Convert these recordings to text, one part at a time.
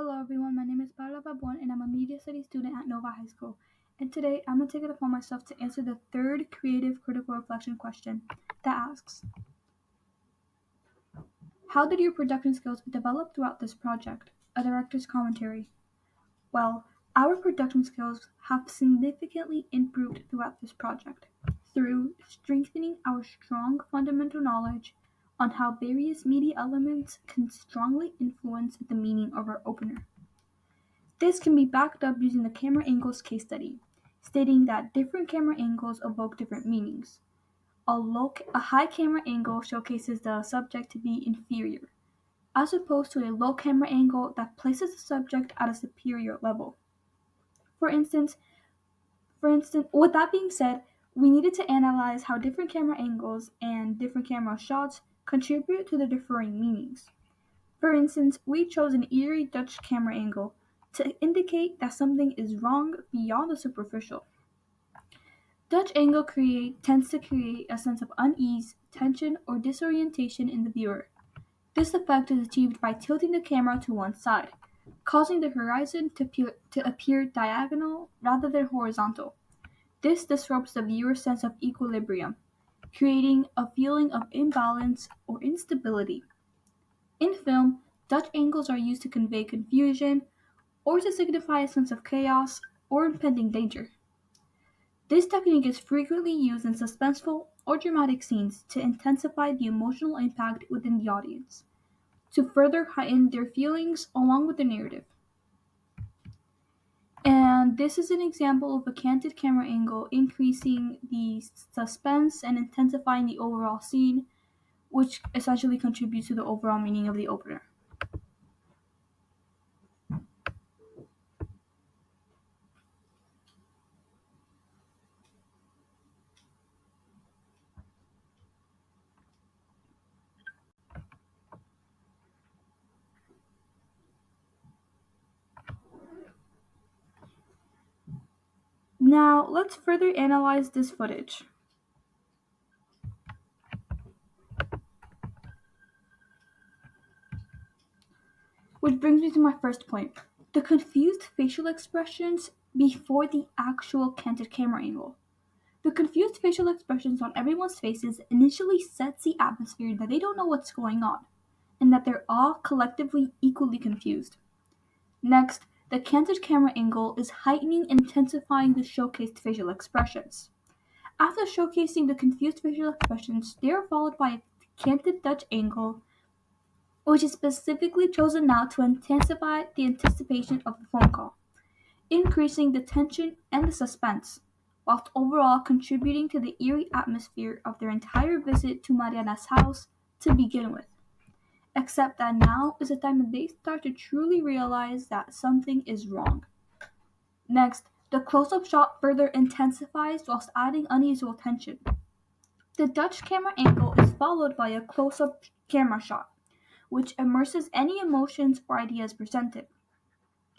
Hello everyone, my name is Paula Babon and I'm a media studies student at Nova High School. And today I'm going to take it upon myself to answer the third creative critical reflection question that asks, how did your production skills develop throughout this project? A director's commentary. Well, our production skills have significantly improved throughout this project through strengthening our strong fundamental knowledge on how various media elements can strongly influence the meaning of our opener. This can be backed up using the camera angles case study, stating that different camera angles evoke different meanings. A high camera angle showcases the subject to be inferior, as opposed to a low camera angle that places the subject at a superior level. For instance, with that being said, we needed to analyze how different camera angles and different camera shots contribute to the differing meanings. For instance, we chose an eerie Dutch camera angle to indicate that something is wrong beyond the superficial. Dutch angle tends to create a sense of unease, tension, or disorientation in the viewer. This effect is achieved by tilting the camera to one side, causing the horizon to appear diagonal rather than horizontal. This disrupts the viewer's sense of equilibrium, creating a feeling of imbalance or instability. In film, Dutch angles are used to convey confusion or to signify a sense of chaos or impending danger. This technique is frequently used in suspenseful or dramatic scenes to intensify the emotional impact within the audience, to further heighten their feelings along with the narrative. And this is an example of a canted camera angle increasing the suspense and intensifying the overall scene, which essentially contributes to the overall meaning of the opener. Now, let's further analyze this footage. Which brings me to my first point, the confused facial expressions before the actual canted camera angle. The confused facial expressions on everyone's faces initially sets the atmosphere that they don't know what's going on, and that they're all collectively equally confused. Next, the canted camera angle is heightening and intensifying the showcased facial expressions. After showcasing the confused facial expressions, they are followed by a canted Dutch angle, which is specifically chosen now to intensify the anticipation of the phone call, increasing the tension and the suspense, whilst overall contributing to the eerie atmosphere of their entire visit to Mariana's house to begin with. Except that now is the time that they start to truly realize that something is wrong. Next, the close-up shot further intensifies whilst adding unusual tension. The Dutch camera angle is followed by a close-up camera shot, which immerses any emotions or ideas presented.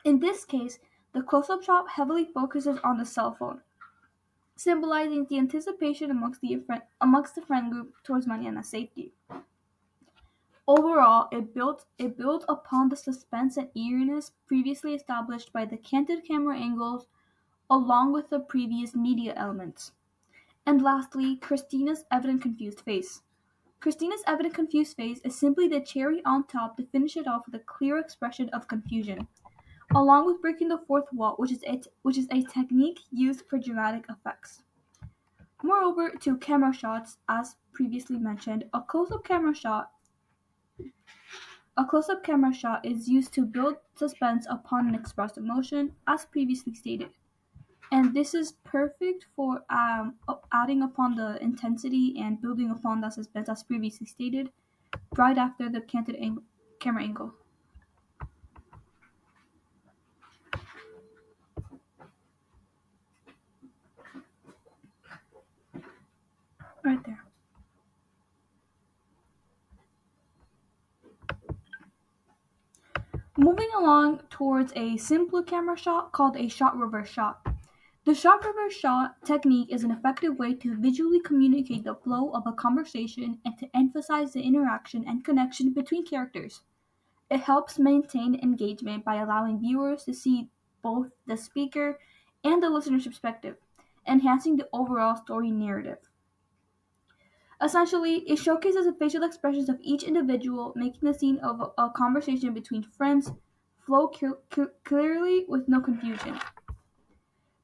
In this case, the close-up shot heavily focuses on the cell phone, symbolizing the anticipation amongst the friend group towards Mariana's safety. Overall, it built upon the suspense and eeriness previously established by the canted camera angles along with the previous media elements. And lastly, Christina's evident confused face. Christina's evident confused face is simply the cherry on top to finish it off with a clear expression of confusion, along with breaking the fourth wall, which is a technique used for dramatic effects. Moreover, to camera shots, as previously mentioned, a close-up camera shot is used to build suspense upon an expressed emotion, as previously stated. And this is perfect for adding upon the intensity and building upon that suspense, as previously stated, right after the canted camera angle. Right there. Moving along towards a simpler camera shot called a shot reverse shot. The shot reverse shot technique is an effective way to visually communicate the flow of a conversation and to emphasize the interaction and connection between characters. It helps maintain engagement by allowing viewers to see both the speaker and the listener's perspective, enhancing the overall story narrative. Essentially, it showcases the facial expressions of each individual, making the scene of a conversation between friends flow clearly with no confusion.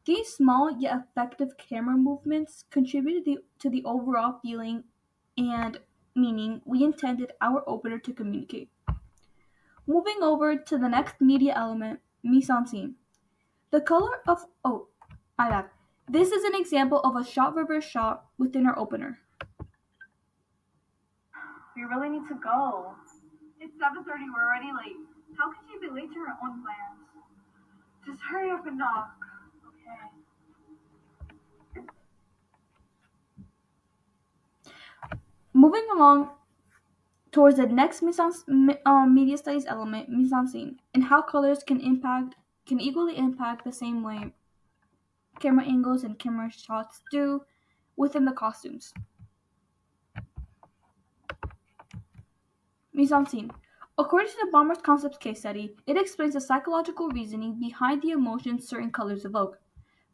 These small yet effective camera movements contribute to the overall feeling and meaning we intended our opener to communicate. Moving over to the next media element, mise en scene. The color of I lied. This is an example of a shot reverse shot within our opener. We really need to go. It's 7:30. We're already late. How can she be late to her own plans? Just hurry up and knock. Okay. Moving along towards the next media studies element, mise en scene, and how colors can equally impact the same way camera angles and camera shots do within the costumes. Mise en scene. According to the Bomber's Concepts case study, it explains the psychological reasoning behind the emotions certain colors evoke.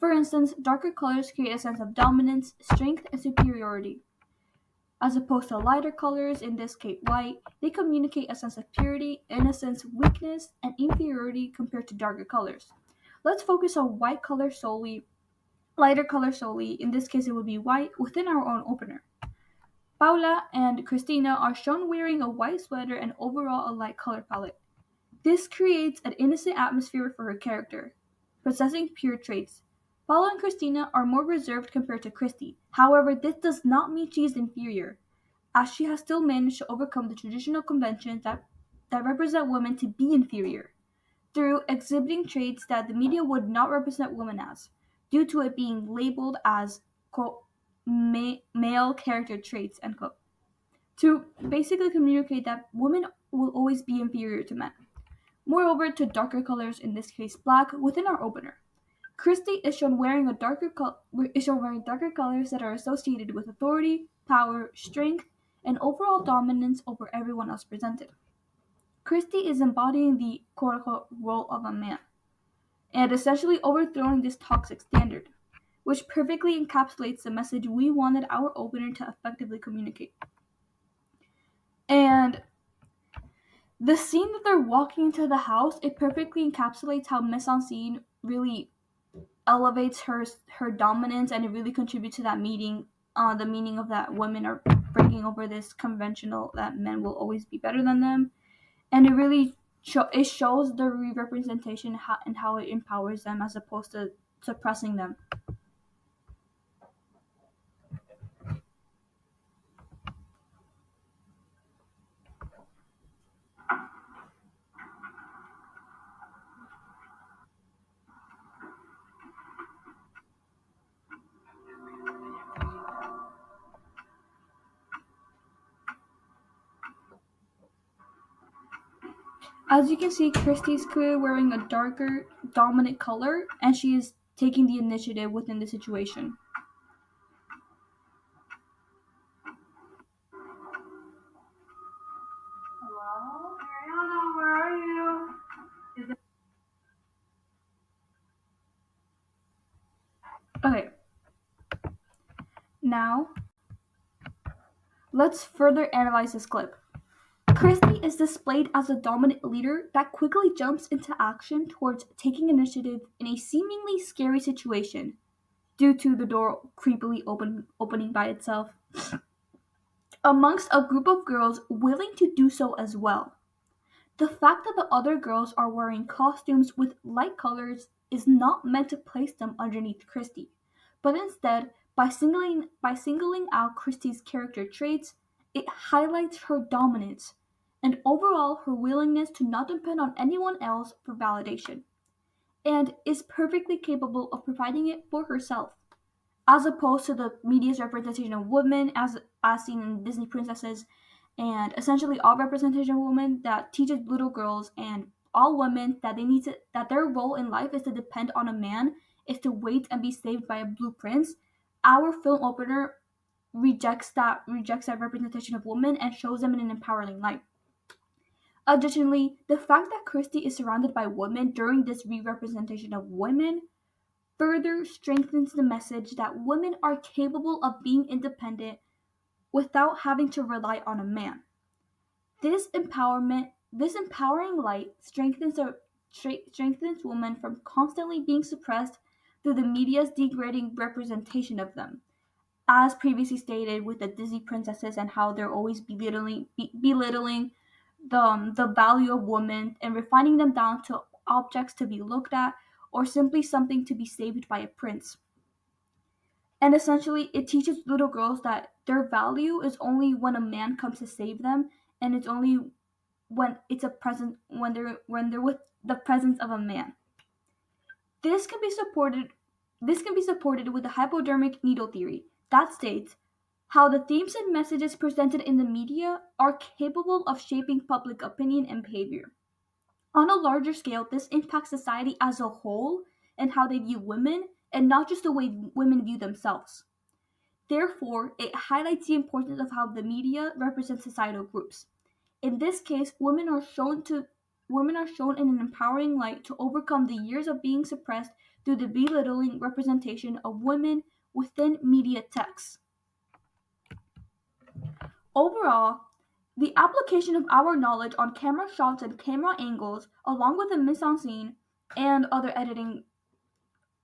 For instance, darker colors create a sense of dominance, strength, and superiority. As opposed to lighter colors, in this case white, they communicate a sense of purity, innocence, weakness, and inferiority compared to darker colors. Let's focus on lighter color solely, in this case it would be white, within our own opener. Paula and Christina are shown wearing a white sweater and overall a light color palette. This creates an innocent atmosphere for her character, possessing pure traits. Paula and Christina are more reserved compared to Christy. However, this does not mean she is inferior, as she has still managed to overcome the traditional conventions that represent women to be inferior, through exhibiting traits that the media would not represent women as, due to it being labeled as, quote, male character traits, end quote, to basically communicate that women will always be inferior to men. Moreover, to darker colors, in this case black, within our opener. Christy is shown wearing darker colors that are associated with authority, power, strength, and overall dominance over everyone else presented. Christy is embodying the quote-unquote role of a man, and essentially overthrowing this toxic standard, which perfectly encapsulates the message we wanted our opener to effectively communicate. And the scene that they're walking into the house, it perfectly encapsulates how mise en scene really elevates her dominance, and it really contributes to that the meaning of that women are breaking over this conventional that men will always be better than them, and it really it shows the representation and how it empowers them as opposed to suppressing them. As you can see, Christy's clearly wearing a darker, dominant color, and she is taking the initiative within the situation. Hello? Ariana, where are you? Okay. Now, let's further analyze this clip. Christy is displayed as a dominant leader that quickly jumps into action towards taking initiative in a seemingly scary situation due to the door creepily opening by itself, amongst a group of girls willing to do so as well. The fact that the other girls are wearing costumes with light colors is not meant to place them underneath Christy, but instead, by singling out Christy's character traits, it highlights her dominance and overall her willingness to not depend on anyone else for validation, and is perfectly capable of providing it for herself, as opposed to the media's representation of women as seen in Disney princesses, and essentially all representation of women that teaches little girls and all women that their role in life is to depend on a man, is to wait and be saved by a blue prince. Our film opener rejects that representation of women and shows them in an empowering light. Additionally, the fact that Christie is surrounded by women during this re-representation of women further strengthens the message that women are capable of being independent without having to rely on a man. This empowering light strengthens women from constantly being suppressed through the media's degrading representation of them. As previously stated with the Disney princesses and how they're always belittling the value of women and refining them down to objects to be looked at or simply something to be saved by a prince. And essentially, it teaches little girls that their value is only when a man comes to save them, and it's only when they're with the presence of a man. This can be supported this can be supported with the hypodermic needle theory that states how the themes and messages presented in the media are capable of shaping public opinion and behavior. On a larger scale, this impacts society as a whole and how they view women and not just the way women view themselves. Therefore, it highlights the importance of how the media represents societal groups. In this case, women are shown in an empowering light to overcome the years of being suppressed through the belittling representation of women within media texts. Overall, the application of our knowledge on camera shots and camera angles, along with the mise-en-scene and other editing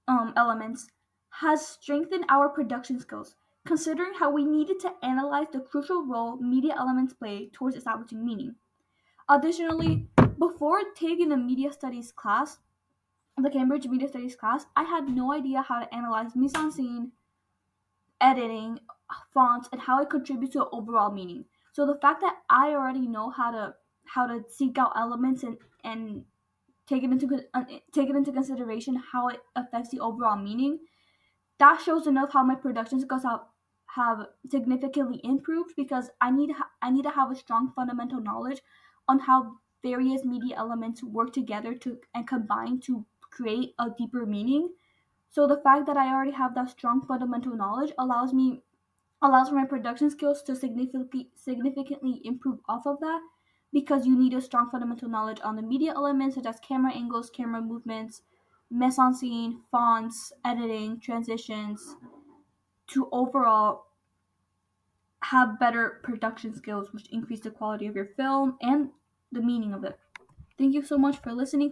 elements, has strengthened our production skills, considering how we needed to analyze the crucial role media elements play towards establishing meaning. Additionally, before taking the Cambridge Media Studies class, I had no idea how to analyze mise-en-scene, editing, fonts, and how it contributes to overall meaning. So the fact that I already know how to seek out elements and take it into consideration how it affects the overall meaning, that shows enough how my production skills have significantly improved because I need to have a strong fundamental knowledge on how various media elements work together to and combine to create a deeper meaning. So the fact that I already have that strong fundamental knowledge allows for my production skills to significantly improve off of that because you need a strong fundamental knowledge on the media elements such as camera angles, camera movements, mise-en-scene, fonts, editing, transitions, to overall have better production skills, which increase the quality of your film and the meaning of it. Thank you so much for listening.